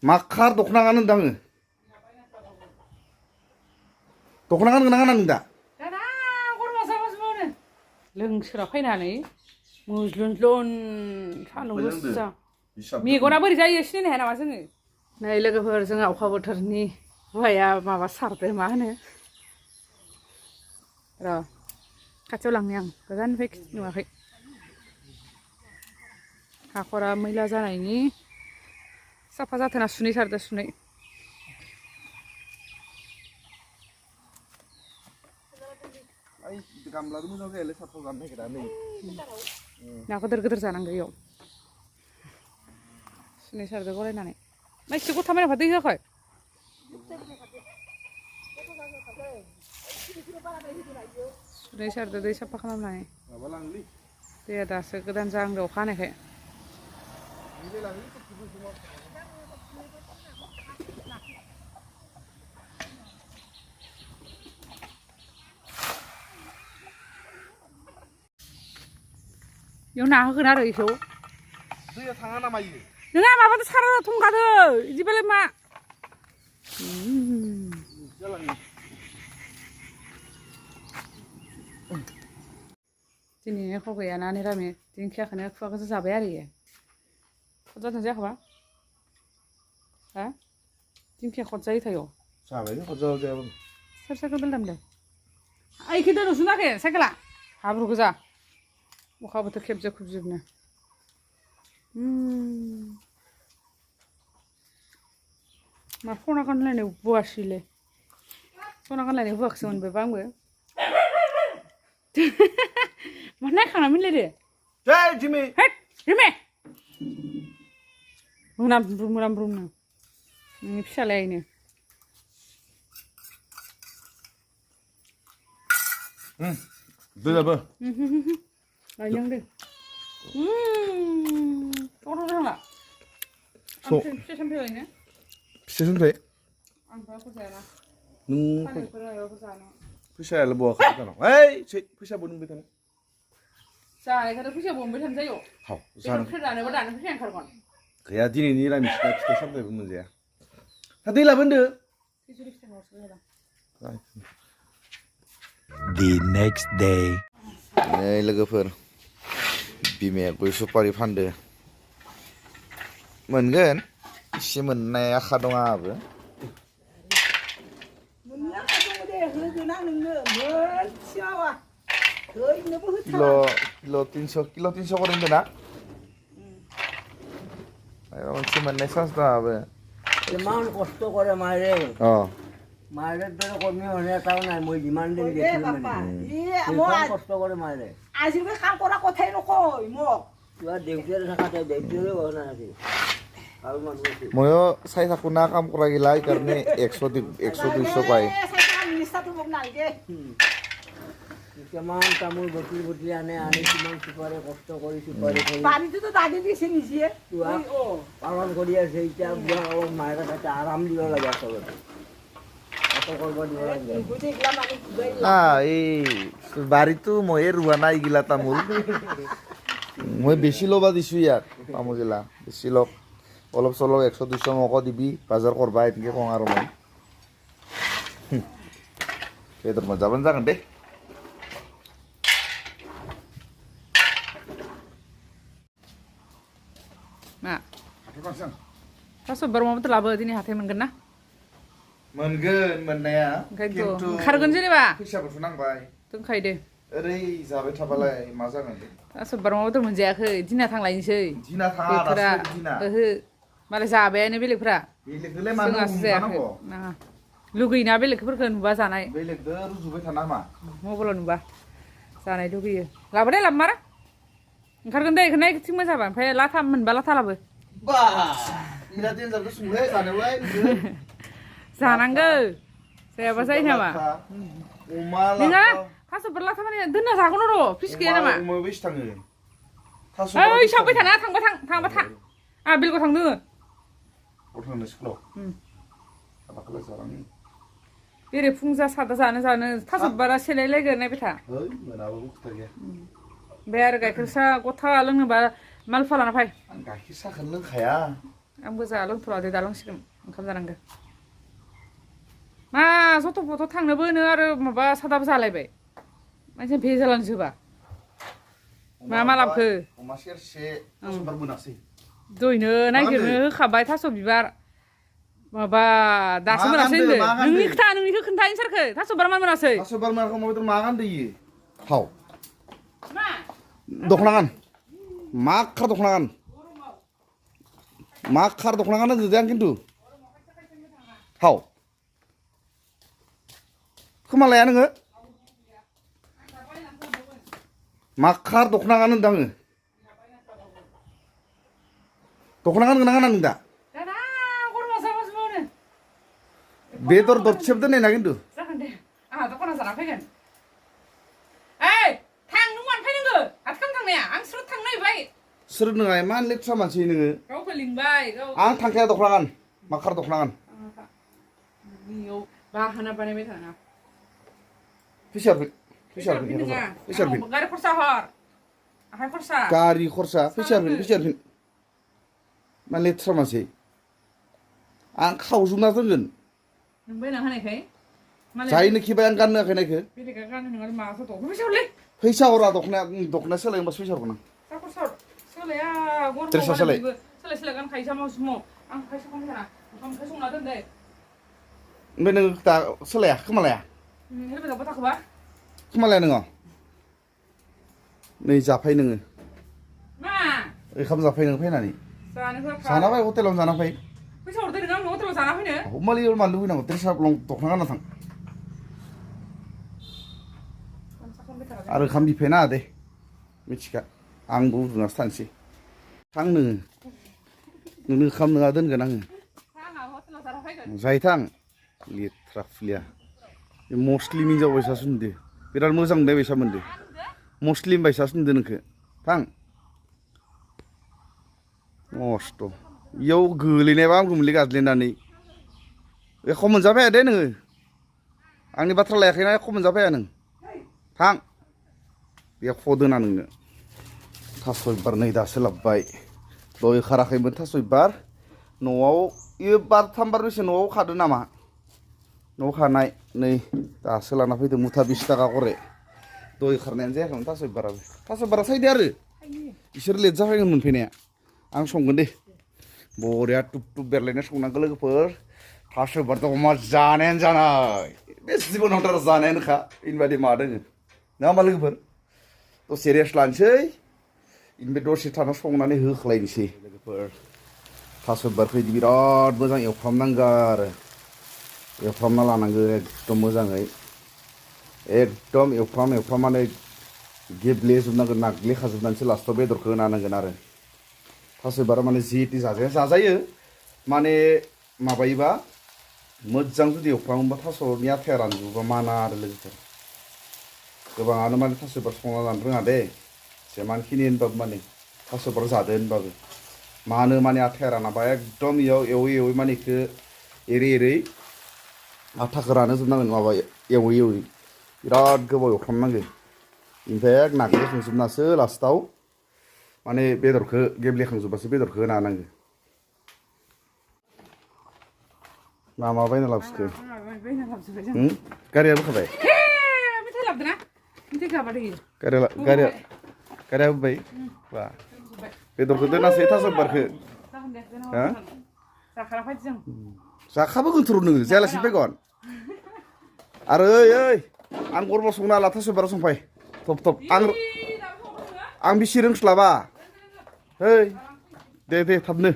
माखार दखना गानो दाङो दखना गानो गाना नों दा दाना गरमा साबासोबावनो लोंसोरा फैनानै मुज्लुन सान्दुं गोसा मेगना बोरै जायो सिनायनो हाया नामा जोङो नै लोगोफोर जोंहा अखा बोथोरनि हौवाया माबा सारदो मा होनो र' खाथियाव लांनि आं गोजाननिफ्राय नुवाखै हाखरा मैला जानायनि साफा जाथोना सुनै सारदो सुनै गामलाबो मोजां जायालै साफा जानो नागिरा नै ना गोदोर गोदोर जानांगौ इयाव सुनै सारदो गलायनानै मा एसे गथा मायनाफा दै होआखै सुनै सारदो दै साफा खालामनानै दैया दासो गोदान जाहांदो अखा हानायखाय इयाव ना होगोन आरो इखौ दैया थाङा नामा इयो नोङा माबादो सारा थंगादो इदिबालाय मा दिनै एख' गैयाना निरामिस दिंखियाखौनो खुवा गोजा जाबाय आरो इयो खद जादों जायाखैबा हा दिंखिया खद जायो थायो जाबाय खद जायाबो सोर साइकेल बेलदामदो ओइखि दोननोसो नाखै साइकेला हाब्रु गोजा अखा बोथोर खेबजोब खुबजोबनो मा सना गानलायनाय बुवासैलै सना गानलायनाय बुवाखैसो मोनबायबा आंबो मा नायखांना मिलायदो जय जिमि हेट जिमि मोनामब्रुम मोनामब्रुमनो नोंनि फिसालायनो दैयाबो लायनांदो गथ' थांला फिसा सामफ्राय लायनो फिसा सामफ्राय आं बाखौ जायाना नों फानैफोर माबाबो जानो फैसायालाय बहाखै दानाव ओइ फैसा बनबाय थानो जानायखौथ' फैसा बनबाय थानो जायो हाव जानो जानोबा दानो फैसा ओंखारगोन गैया दिनैनि निरामिसना फिथाइ सामथायबो मोनजाया हा दै लाबोनदो The next day. नै लोगोफोर बिमाया गय सुपारि फानदो मोनगोन एसे मोननाय आखा दं आंहाबो किल' 300 करे होनदों ना माबा मोनसे मोननाय चान्स दं आंहाबो ইমান কষ্ট কৰে মাৰে অঁ মাৰে দৰে কৰ্মী মানুহ এটাও নাই মই যিমান দিন দেখিলোঁ মানে কষ্ট কৰে মাৰে আজিলৈকে কাম কৰা কথাই নকয় মোক কিবা দেউতাৰে থাকাতে দেউতাৰে ঘৰ নাথাকে আৰু মানুহ আছে ময়ো চাই থাকোঁ না কাম কৰা গিলা সেইকাৰণে 100-200 পায় মোক নালাগে কিমান তামোল বটলি বটলি আনে আনি কিমান চুপাৰে কষ্ট কৰি চুপাৰি পানীটোতো দাদি দিছে নিজে পালন কৰি আছে এতিয়া বুঢ়া কালত মায়েৰে তাতে আৰাম দিব লাগে আচলতে না এই বাৰীটো ময়ে ৰোৱা নাই এইগিলা তামোল মই বেছি ল'বা দিছোঁ ইয়াক তামোলগিলা বেছি লওক অলপ চলপ 100-200 মকো দিবি বাজাৰ কৰবা এনেকৈ কওঁ আৰু মই बेदर मोनजाबानो जागोन दे मा थास' बोरमाबोथ' लाबो दिनै हाथाय मोनगोन ना मोनगोन मोननाया ओंखायनोथ' ओंखारगोन जेनेबा फैसाबोथ' नांबाय दोनखायो दे ओरै जाबाय थाबालाय मा जागोन दे थास' बोरमाबोथ' मोनजायाखै दिना थांलायनोसै दिना थाङा दासो दिना ओहो मालाय जाबायानो बेलेगफ्रा बेलेगखौलाय मानो जोंहासो जायाखै नाङा लुगैयोना बेलेगफोरखौ नुबा जानाय बेलेगदो रुजुबाय थाना मा मबाइलाव नुबा जानाय लुगैयो लाबो दे लाबो मारा ओंखारगोन दे बेखौ नायथिं मोजां जाबा ओमफ्राय लाथा मोनबा लाथा लाबो बा बिराद देन्जारखौ संलै जानोलाय जानांगौ जायाबा जायो नामा अमा नोङा थास'फोर लाथा माने दोनना जागोन र' फिस गैया नामा अमायाव बेसे थाङो थास' ओइ सावबाय थाना थांबा था बेलगाव थांदों थांनो स्कुलाव हाबाखौलाय जालाङो बेरे फुंजा सादा जानो थास' बारा सेलायलायगोन नायबाय था मोनाबाबो खोथा गैया ओमफ्राय आरो गाइखेर साहा गथा लोंनोबा माल फालाना फाय आं गाइखेर साहाखौनो लोंखाया आंबो जा लोंथ'ला दे दा लोंसिगोन ओंखाम जानांगौ मा जथ' फथ' थांनोबोनो आरो माबा सादाबो जालायबाय मानसिया भेजालांजोबा मा मा लाबोखो अमा सेरसे थास' बिबार मोनासै दयनो नागिरनो होखाबाय थास' बिबार माबा दासो मोनासै होनदो नोंनिखौ खोन्थानो सोरखो थास' बिबार मा मोनासै थास' बिबार मोनाखै अमा बेदर मा गानदो इयो थाव मा दख'ना गान मा खार दख'ना गान मा खार दख'ना गान होनदो आं खिन्थु थाव खोमा लाया नोङो मा खार दख'ना गान होनदों आङो दख'ना गानगोन ना गाना नों दा बेदर दरसेबो दोननाय ना खिन्थु जागोन दे आंहा दखानाव जाना फैगोन ओइ थां नों मानो फैनांगौ हाथ खालाम थांनाया आं स्रोद थांनो नायबाय सोर नोङा इमान लेथ्रा मानसि नोङो गावखौ लिंबाय गाव आं थांखाया दख'ना गान मा खार दख'ना गान नियाव बाहाना बानायबाय थाना फैसा गारि खरसा हर आखाइ खरसा गारि खरसा फैसा हरफिन मा लेथ्रा मानसि आं खावजोबना दोनगोन नों बायना होनायखाय जायनो खिबाय आं गाननो होआखै नायखो बेलेगा गाननो नङा माथो दं फैसा हरलै फैसा हरा दख'ना सोलाय होमबासो फैसा हरगोन आं खरसा सोलाया ड्रेसा सोलाय सोलाय गानखायो सामाव समाव आं खायसे खम जाना ओंखाम संना दोनदे ओमफ्राय नोङो दा सोलाया खोमा लाया हेलमेटाव थाखोबा खोमा लाया नोङो नै जाफै नोङो मा ओंखाम जाफै नोङो फैनानै जानोबो जाना फै हटेलावनो जाना फै फैसा हरदो नों आंनो हटेलाव जाना फैनो हमालि मानो लुबैनांगौ ड्रेसा दख'ना गानना थां आरो ओंखाम बिफाय नाङा दे मिथिखा आंबो उन्दुनासो थानोसै थां नोङो नोंनो ओंखाम नोङा दोनगोन आङो जाय थां लेथ्रा फुलिया मुस्लिम हिनजाव बायसासो नुदो बिराद मोजां नुनाय बायसा मोनदो मुस्लिम बायसासो नुदो नोंखो थां मस्थ' इयाव गोलैनायबा आंखौ गाज्लिनानै एख' मोनजाफाया दे नोङो आंनि बाथ्रा लायाखैना एख' मोनजाफाया नों थां एख' दोना नोंनो थास' बिबार नै दासो लाबोबाय दहाय खाराखैमोन थास' बिबार न'आव इयो बारथाम बारब्रैसो न'आव खादो नामा न'आव खानाय नै दासो लाना फैदो मुथा 20 थाखा करे दहाय खारनायानो जायाखैमोन थास' बिबारा सायदो आरो बिसोर लेट जाफैगोन मोनफैनाया आं संगोन दे बरिया टुप टुप बेरलायना संनांगौ लोगोफोर थास' बिबारजों अमा जानायानो जानाय बे जिबनावथार जानायानोखा इनबादि मा दोङो नङा होमबा लोगोफोर दसे रेस्ट लानोसै इनिफ्राय दसे थाना संनानै होख्लायनोसै लोगोफोर थास' बिबारखौ बिदि बिराद मोजां एवफ्रामनांगौ आरो एवफ्रामना लानांगौ एकदम मोजाङै एकदम एवफ्रामनानै गेब्लेजोबनांगोन नाग्लिखाजोबनानैसो लास्टआव बेदरखौ होना होनांगोन आरो थास' बिबारा माने जिति जाजायो माने माबायोबा मोजां जुदि एवफ्रामोबा थास'नि आथाया रानजोबोबा माना आरो लोगोफोर गोबाङानो माने थास' बिबार संना जानो रोङा दे जेमानखिनि होनबाबो माने थास' बिबार जादो होनबाबो मानो माने आथाया रानाबा एकदम इयाव एवै माने इखौ एरै आथाखौ रानहोजोबनांगोन माबा एवै बिराद गोबाव एवफ्रामनांगौ ओमफ्राय नाग्लिखांजोबनासो लास्टआव माने बेदरखौ गेब्लेखांजोबबासो बेदरखौ होना होनांगौ मा बायना लाबोखो गारिया बोखाबाय मेथाइ लाबोदोंना मेथाइ गाबादै गारिया बोबाय बा बेदरखौ दोनासै थास' बिबारखौ जाखारा फायदो जों जाखाबोगोनथ' नोङो जायालासिनो फैगोन आरो ओइ आं गरमाव संना हाला थास' बिबाराव संफाय थब आं बिसि रोंस्लाबा ओइ दे थाबनो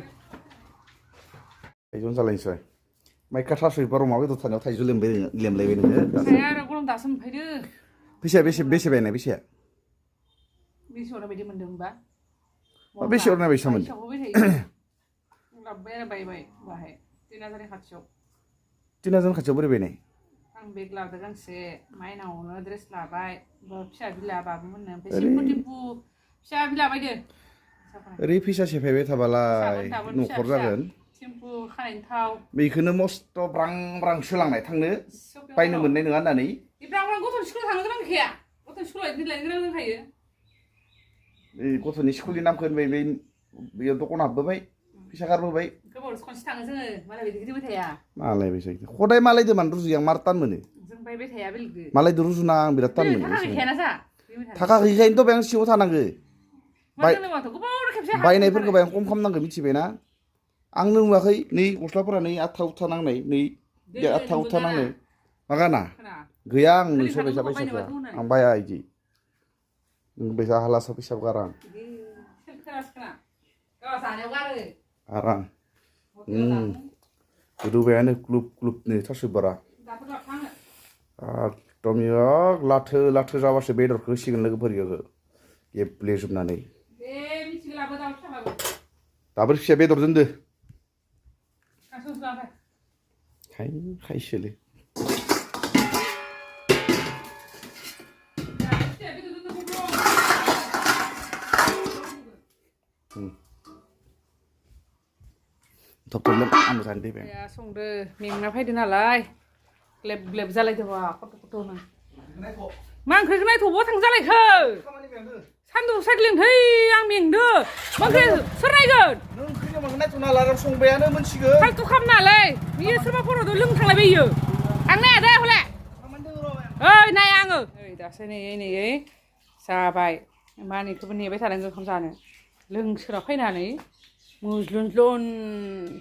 थाइजौनो जालायनोसै माइका थास' बिबार अमा बेदर थानायाव थाइजौ लेमलायबाय नोङो गरम दासो मोनफैदो फैसाया बेसे बायनाय फैसाया बेसे हरनाय बायदि मोनदों होनबा बेसे हरनाय बायसा मोनदों लाबोबाय आरो बायबाय बाहाय 3000 खाथियाव 3000 खाथियाव बोरै बायनाय आं बेग लाबोदों गांसे माइनावनो ड्रेस लाबाय फिसा बिला बाबुमोननो ओमफ्राय सिम्पु फिसा बिला बायदो ओरै फैसा सेफायबाय थाबालाय न'खर जागोन सिम्पु खानायनि थाव बेखौनो मस्थ' ब्रां सोलांनाय थांनो बायनो मोननाय नङा होननानै गथ'नि स्कुलाव थांनो गोनां गैखाया गथ'नि स्कुलाव लायनो गोनां दंखायो गथ'नि स्कुलनि नामखौ होनबाय बेयाव दखान हाबबोबाय फैसा गारबोबाय गोबाव खनसे थाङो जोङो मालाय बिदि गिदिंबाय थाया मालाय बेसे खदाय मालायदो मान रुजुयो आं मार टान मोनो जों बायबाय थाया बेलेगदो मालायदो रुजुना आं बिराद टान मोनो थाखा गैखायाना जा थाखा गैयिखायनोथ' बे आं सिङाव थानांगो माथ' गोबाव खेबसे बायनायफोरखौ बाय आं खम खालामनांगौ मिथिबायना आं नुवाखै नै गस्लाफोरा नै आथा उथा नांनाय नै आथा उथा नांनाय मा गाना गैया आं नोंसोर फैसा फैसा आं बाया इदि फैसा हालासा फैसा गारा आरां रुबायानो ग्लुब ग्लुबनो थास' बारा एकदम लाथो लाथो जाबासो बेदरखौ होसिगोन लोगोफोरखौ गेब्लेजोबनानै दाबो फिसा बेदर दोनदो खायसोलै थबथबनो आं जानो दे बे संदो मेंना फैदो नालाय ग्लेब ग्लेब जालायदोबा खथ' खथ'नो मा ओंख्रिखौ नायथ'बो थांजालायखो सान्दुं सायख्लिं है आं मेंदो मा ओंख्रि सोर नायगोन नों ओंख्रिखौ माखौ नायथ'ना लाराव संबायानो मोनसिगोन फालतु खालामनालाय बियो सोरबा फरावथ' लोंनो थांलायबाय इयो आं नाया दे हले ओइ नाया आङो ओइ दासो नै जाबाय मानिखौबो नेबाय थानांगौ ओंखाम जानो लोंसोना फैनानै मुज्लुन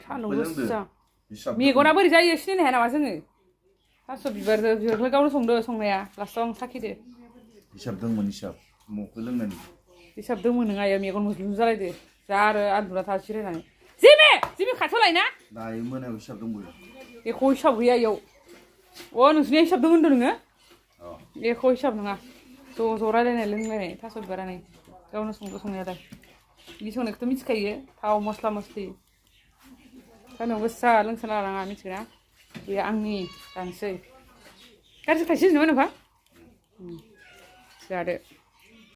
सान्दुं गोसा मेगना बोरै जायो सिनायनो हाया नामा जोङो थास' बिबारखौ गावनो संदो संनाया लास्टआव आं साखिदो हिसाब दंमोन हिसाब मखौ लोंनायनि हिसाब दंमोन नोङा इयाव मेगन मुज्लुन जालायदो जा आरो आन्दुना था जिरायनानै जिबि खाथियाव लायना दायो मोनायाव हिसाब दंबो एख' हिसाब गैया इयाव नोंसिनि हिसाब दं होनदों नोङो एख' हिसाब नङा ज' ज' रायलायनाय लोंलायनाय थास' बिबारानो गावनो संदो संनायालाय बिदि संनायखौथ' मिथिखायो थाव मस्ला मस्लि सान्दुं गोसा लोंसोना लानाङा मिथिगोना बे आंनि जानोसै गाज्रि खायसे होनोमोन होनबा जादो